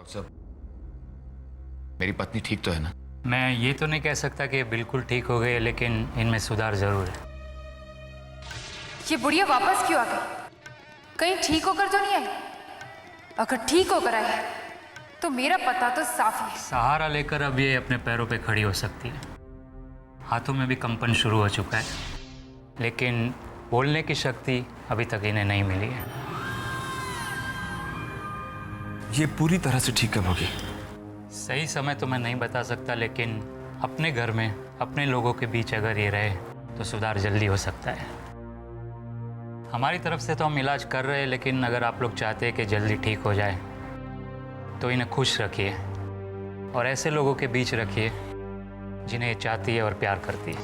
Doctor साहब, मेरी पत्नी ठीक तो है ना? मैं ये तो नहीं कह सकता कि बिल्कुल ठीक हो गए, लेकिन इनमें सुधार जरूर है। ये बुढ़िया वापस क्यों आ गई? कहीं ठीक होकर तो नहीं आई? अगर ठीक होकर आई तो मेरा पता तो साफ ही है। सहारा लेकर अब ये अपने पैरों पे खड़ी हो सकती है। हाथों में भी कंपन शुरू हो चुका है, लेकिन बोलने की शक्ति अभी तक इन्हें नहीं मिली है। ये पूरी तरह से ठीक कब होगी? सही समय तो मैं नहीं बता सकता, लेकिन अपने घर में अपने लोगों के बीच अगर ये रहे तो सुधार जल्दी हो सकता है। हमारी तरफ से तो हम इलाज कर रहे हैं, लेकिन अगर आप लोग चाहते हैं कि जल्दी ठीक हो जाए तो इन्हें खुश रखिए और ऐसे लोगों के बीच रखिए जिन्हें ये चाहती है और प्यार करती है।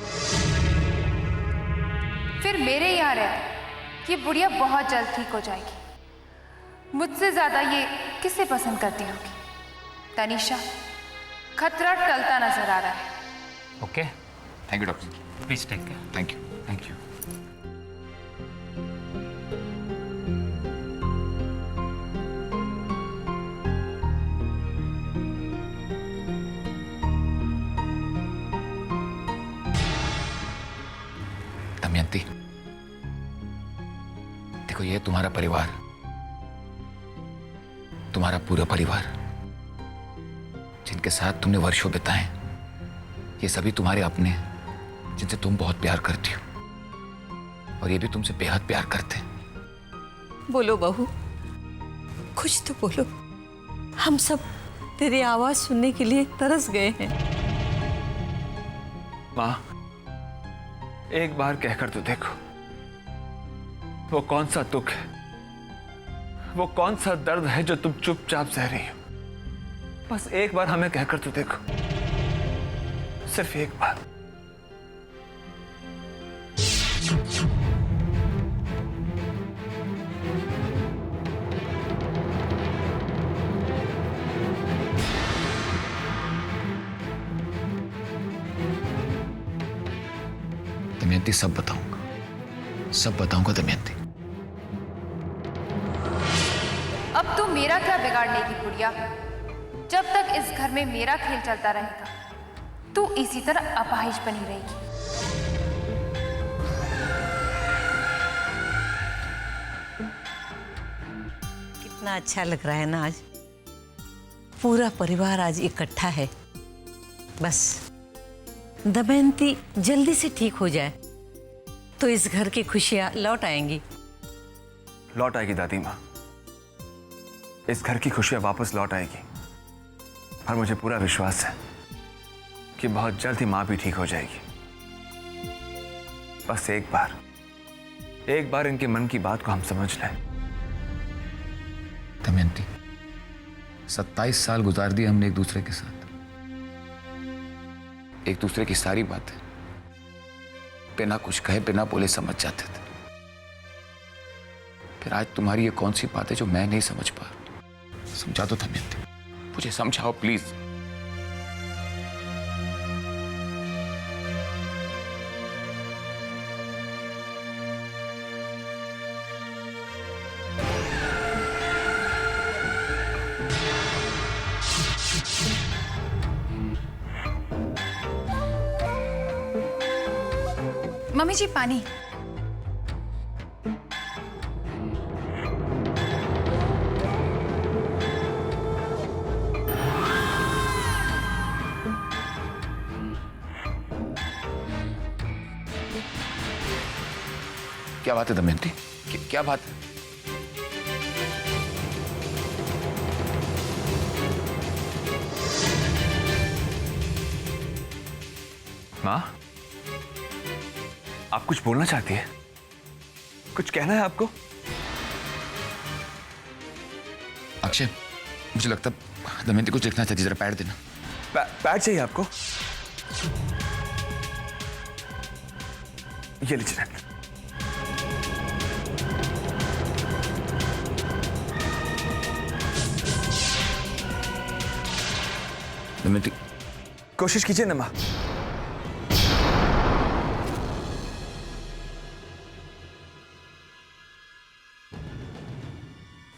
फिर मेरे यहाँ रहे ये बुढ़िया बहुत जल्द ठीक हो जाएगी। मुझसे ज्यादा ये किसे पसंद करती होगी? तनीषा, खतरा टलता नजर आ रहा है। Okay, thank you doctor. Please take care. Thank you. Thank you. Damayanti, देखो ये तुम्हारा परिवार, तुम्हारा पूरा परिवार, जिनके साथ तुमने वर्षों बिताए, ये सभी तुम्हारे अपने हैं जिनसे तुम बहुत प्यार करती हो और ये भी तुमसे बेहद प्यार करते हैं। बोलो बहू, कुछ तो बोलो। हम सब तेरी आवाज सुनने के लिए तरस गए हैं। माँ, एक बार कहकर तो देखो, वो कौन सा दुख है, वो कौन सा दर्द है जो तुम चुपचाप सह रही हो। बस एक बार हमें कहकर तो देखो, सिर्फ एक बार। दमयंती, सब बताऊंगा, सब बताऊंगा दमयंती। अब तू मेरा क्या बिगाड़ लेगी बुढ़िया? जब तक इस घर में मेरा खेल चलता रहेगा तू इसी तरह अपाहिज बनी रहेगी। कितना अच्छा लग रहा है ना, आज पूरा परिवार आज इकट्ठा है। बस दमयंती जल्दी से ठीक हो जाए तो इस घर की खुशियां लौट आएंगी। लौट आएगी दादी माँ, इस घर की खुशियां वापस लौट आएगी। और मुझे पूरा विश्वास है कि बहुत जल्द ही माँ भी ठीक हो जाएगी। बस एक बार इनके मन की बात को हम समझ लें। दमयंती, 27 साल गुजार दिए हमने एक दूसरे के साथ, एक दूसरे की सारी बातें बिना कुछ कहे बिना बोले समझ जाते थे। फिर आज तुम्हारी ये कौन सी बात है जो मैं नहीं समझ पा रहा? समझा दो दमयंती, मुझे समझाओ प्लीज। मम्मी जी, पानी। क्या बात है दमयंती? क्या बात है? माँ, आप कुछ बोलना चाहती है? कुछ कहना है आपको? अक्षय, मुझे लगता दमयंती कुछ लिखना चाहती, जरा पैड देना। पैड चाहिए आपको? ये लीजिए। दमयंती, कोशिश कीजिए ना माँ।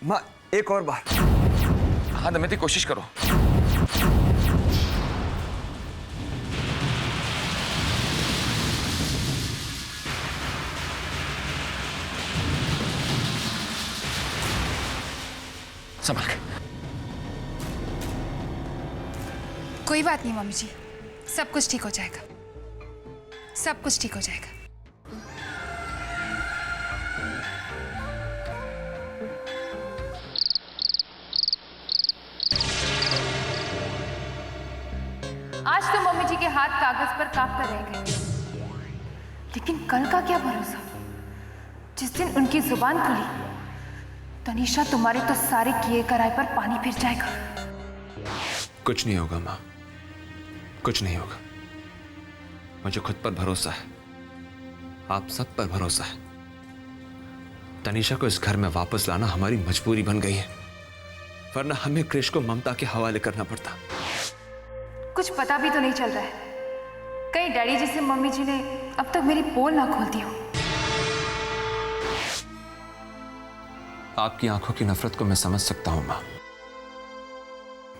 माँ, एक और बार। हाँ दमयंती, कोशिश करो। संभल के। कोई बात नहीं मम्मी जी, सब कुछ ठीक हो जाएगा, सब कुछ ठीक हो जाएगा। आज तो मम्मी जी के हाथ कागज पर कांप कर रह गए, लेकिन कल का क्या भरोसा। जिस दिन उनकी जुबान खुली, तनीषा तुम्हारे तो सारे किए कराए पर पानी फिर जाएगा। कुछ नहीं होगा माँ, कुछ नहीं होगा। मुझे खुद पर भरोसा है, आप सब पर भरोसा है। तनीषा को इस घर में वापस लाना हमारी मजबूरी बन गई है, वरना हमें क्रिश को ममता के हवाले करना पड़ता। कुछ पता भी तो नहीं चल रहा है, कहीं डैडी जी से मम्मी जी ने अब तक मेरी पोल ना खोल दी हो। आपकी आंखों की नफरत को मैं समझ सकता हूं मां।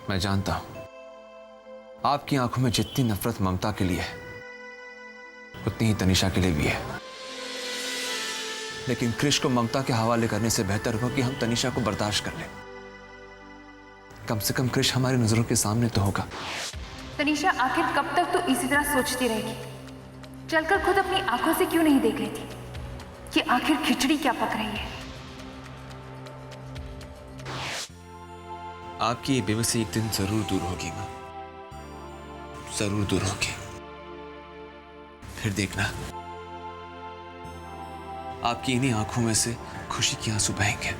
मैं जानता हूं आपकी आंखों में जितनी नफरत ममता के लिए है, उतनी ही तनीषा के लिए भी है। लेकिन क्रिश को ममता के हवाले करने से बेहतर होगा कि हम तनीषा को बर्दाश्त कर लें। कम से कम क्रिश हमारी नजरों के सामने तो होगा। तनीषा आखिर कब तक तो इसी तरह सोचती रहेगी? चलकर खुद अपनी आंखों से क्यों नहीं देख लेती कि आखिर खिचड़ी क्या पक रही है? आपकी ये बेबसी एक दिन जरूर दूर होगी मां, जरूर दूर होगी। फिर देखना, आपकी इन्हीं आंखों में से खुशी के आंसू बहेंगे।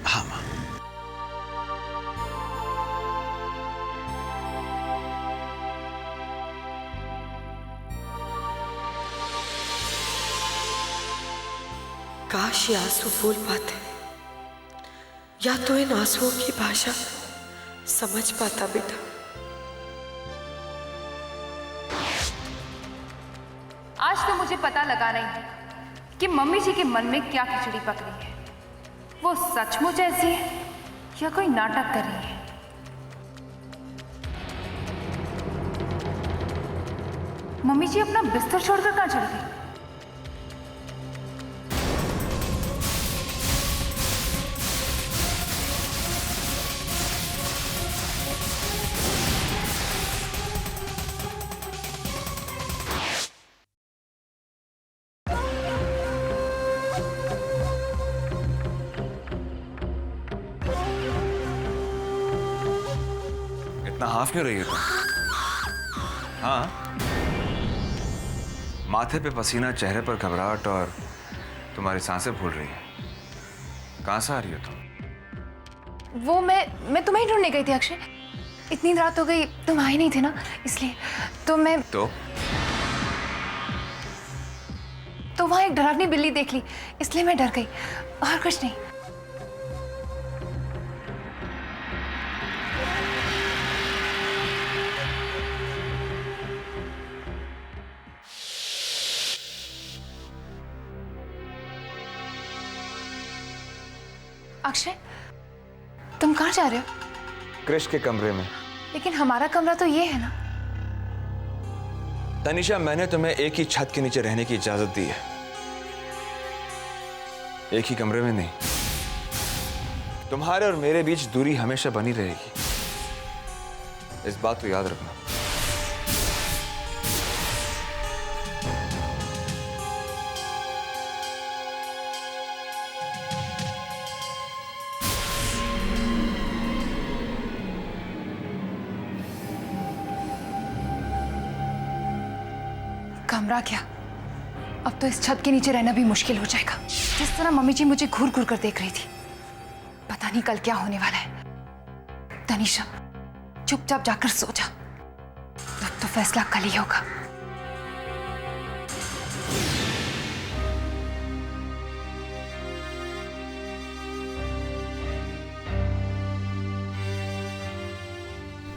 हाँ मां। काश ये आंसू बोल पाते, या तो इन आंसुओं की भाषा समझ पाता बेटा। आज तो मुझे पता लगाना ही है कि मम्मी जी के मन में क्या खिचड़ी पक रही है। वो सचमुच ऐसी है या कोई नाटक कर रही है? मम्मी जी अपना बिस्तर छोड़कर कहां चली गई? इतना हाफ क्यों रही है तुम? हाँ, माथे पे पसीना, चेहरे पर घबराहट और तुम्हारी सांसें फूल रही है। कहां से आ रही हो तुम? वो मैं तुम्हें ही ढूंढने गई थी अक्षय। इतनी रात हो गई, तुम आए नहीं थे ना, इसलिए तो मैं तो वहां एक डरावनी बिल्ली देख ली, इसलिए मैं डर गई, और कुछ नहीं। अक्षय, तुम कहाँ जा रहे हो? क्रिश के कमरे में। लेकिन हमारा कमरा तो ये है ना। तनीषा, मैंने तुम्हें एक ही छत के नीचे रहने की इजाजत दी है, एक ही कमरे में नहीं। तुम्हारे और मेरे बीच दूरी हमेशा बनी रहेगी, इस बात को याद रखना। कमरा क्या, अब तो इस छत के नीचे रहना भी मुश्किल हो जाएगा। जिस तरह मम्मी जी मुझे घूर घूर कर देख रही थी, पता नहीं कल क्या होने वाला है। तनीषा, चुपचाप जाकर सो जा, अब तो फैसला कल ही होगा।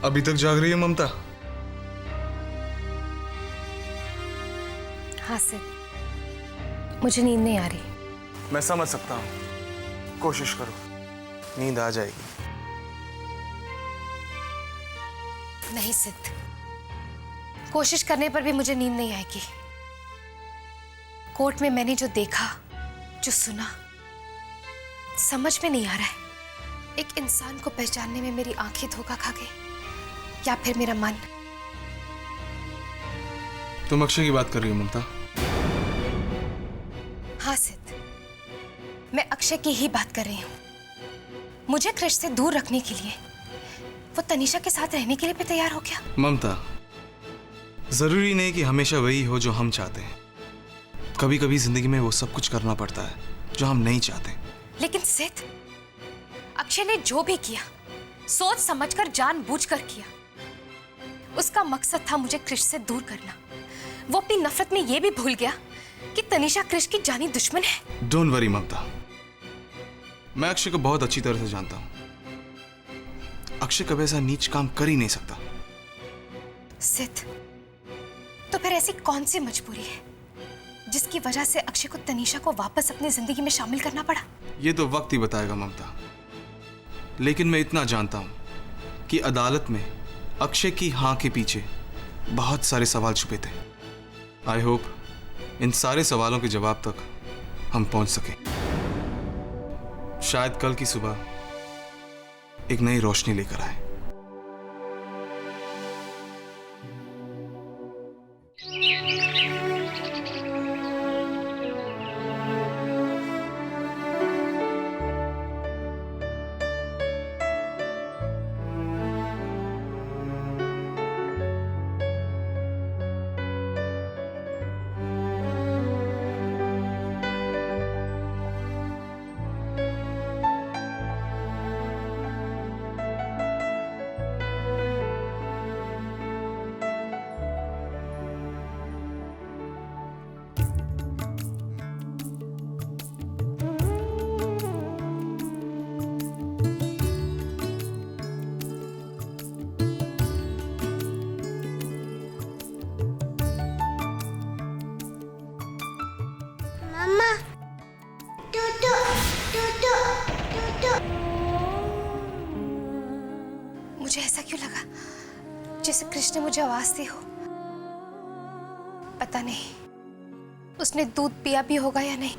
अभी तक जाग रही है ममता? हाँ सिर्फ मुझे नींद नहीं आ रही। मैं समझ सकता हूँ, कोशिश करो, नींद आ जाएगी। नहीं सिद्ध, कोशिश करने पर भी मुझे नींद नहीं आएगी। कोर्ट में मैंने जो देखा, जो सुना, समझ में नहीं आ रहा है। एक इंसान को पहचानने में मेरी आंखें धोखा खा गई या फिर मेरा मन। तुम अक्षय की बात कर रही हो ममता? हाँ सिद्ध, मैं अक्षय की ही बात कर रही हूँ। मुझे कृष से दूर रखने के लिए वो तनीषा के साथ रहने के लिए भी तैयार हो गया। ममता, जरूरी नहीं कि हमेशा वही हो जो हम चाहते हैं। कभी कभी जिंदगी में वो सब कुछ करना पड़ता है जो हम नहीं चाहते। लेकिन सिद्ध, अक्षय ने जो भी किया सोच समझकर जानबूझकर किया। उसका मकसद था मुझे कृष से दूर करना। वो अपनी नफरत में ये भी भूल गया कि तनीषा कृष की जानी दुश्मन है। डोंट वरी ममता, मैं अक्षय को बहुत अच्छी तरह से जानता हूं। अक्षय कभी ऐसा नीच काम कर ही नहीं सकता। सिद्ध, तो फिर ऐसी कौन सी मजबूरी है जिसकी वजह से अक्षय को तनीषा को वापस अपनी जिंदगी में शामिल करना पड़ा? ये तो वक्त ही बताएगा ममता, लेकिन मैं इतना जानता हूं कि अदालत में अक्षय की हाँ के पीछे बहुत सारे सवाल छुपे थे। आई होप इन सारे सवालों के जवाब तक हम पहुंच सके। शायद कल की सुबह एक नई रोशनी लेकर आए। मुझे ऐसा क्यों लगा जैसे कृष्ण ने मुझे आवाज दी हो। पता नहीं उसने दूध पिया भी होगा या नहीं।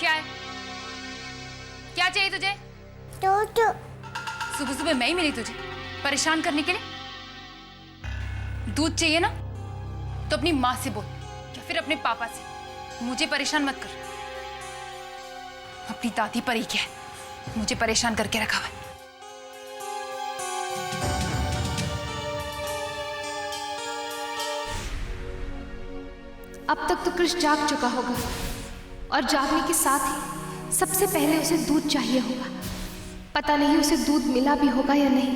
क्या है? क्या चाहिए तुझे? सुबह सुबह मैं ही मिली तुझे परेशान करने के लिए? दूध चाहिए ना तो अपनी माँ से बोल या फिर अपने पापा से। मुझे परेशान मत कर। अपनी दादी पर ही क्या है, मुझे परेशान करके रखा हुआ है। अब तक तो कृष जाग चुका होगा और जागने के साथ ही सबसे पहले उसे दूध चाहिए होगा। पता नहीं उसे दूध मिला भी होगा या नहीं।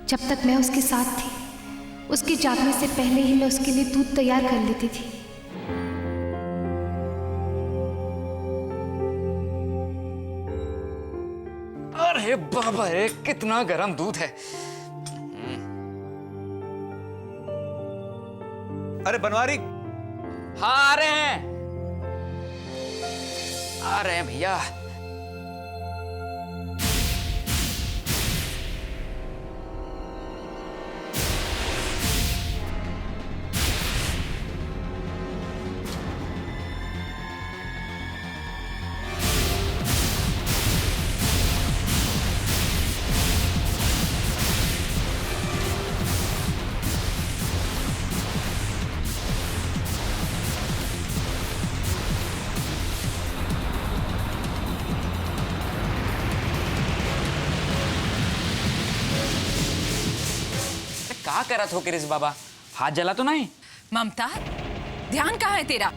जब तक मैं उसके साथ थी, उसके जागने से पहले ही मैं उसके लिए दूध तैयार कर लेती थी। अरे बाबा रे, कितना गरम दूध है। अरे बनवारी, हाँ आ रहे हैं, आ रहे हैं भैया। का करत हो क्रिश बाबा? हाथ जला तो नहीं? ममता, ध्यान कहाँ है तेरा?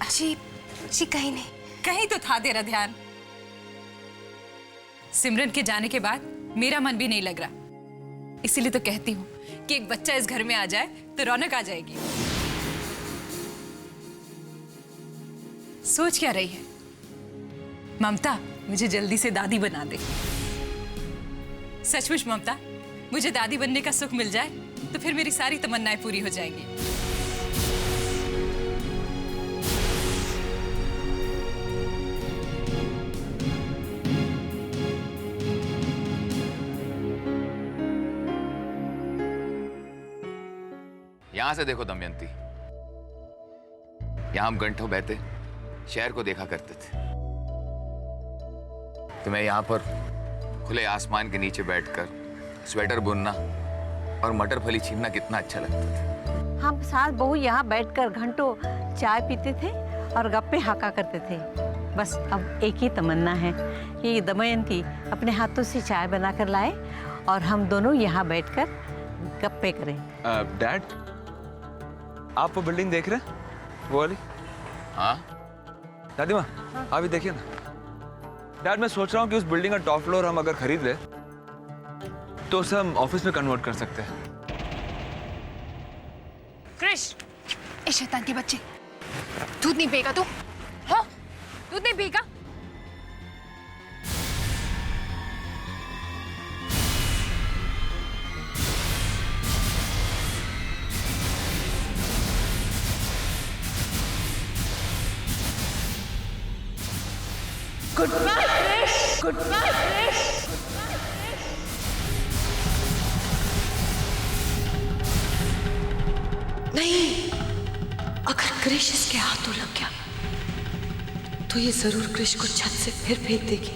जी जी कहीं नहीं। कहीं तो था तेरा ध्यान। सिमरन के जाने के बाद मेरा मन भी नहीं लग रहा, इसीलिए तो कहती हूँ कि एक बच्चा इस घर में आ जाए तो रौनक आ जाएगी। सोच क्या रही है? ममता, मुझे जल्दी से दादी बना दे। सचमुच ममता, मुझे दादी बनने का सुख मिल जाए तो फिर मेरी सारी तमन्नाएं पूरी हो जाएंगी। यहां से देखो दमयंती, यहां हम घंटों बहते शहर को देखा करते थे। तुम्हें यहां पर खुले आसमान के नीचे बैठकर स्वेटर बुनना और मटर फली छीनना कितना अच्छा लगता था। हम सास बहू यहाँ बैठकर घंटों चाय पीते थे और गप्पे हाका करते थे। बस अब एक ही तमन्ना है कि दमयंती अपने हाथों से चाय बनाकर लाए और हम दोनों यहाँ बैठकर गप्पे करें। डैड, आप वो बिल्डिंग देख रहे हैं? वो वाली? हाँ दादी माँ, आप भी देखिए ना। डैड, मैं सोच रहा हूँ कि उस बिल्डिंग का टॉप फ्लोर हम अगर खरीद ले तो उसे हम ऑफिस में कन्वर्ट कर सकते हैं। क्रिश, ए शैतान के बच्चे, दूध नहीं पिएगा तू? हाँ, दूध नहीं पिएगा? Goodbye Krish, goodbye Krish. नहीं, अगर क्रिश इसके हाथों लग गया तो ये जरूर क्रिश को छत से फिर फेंक देगी।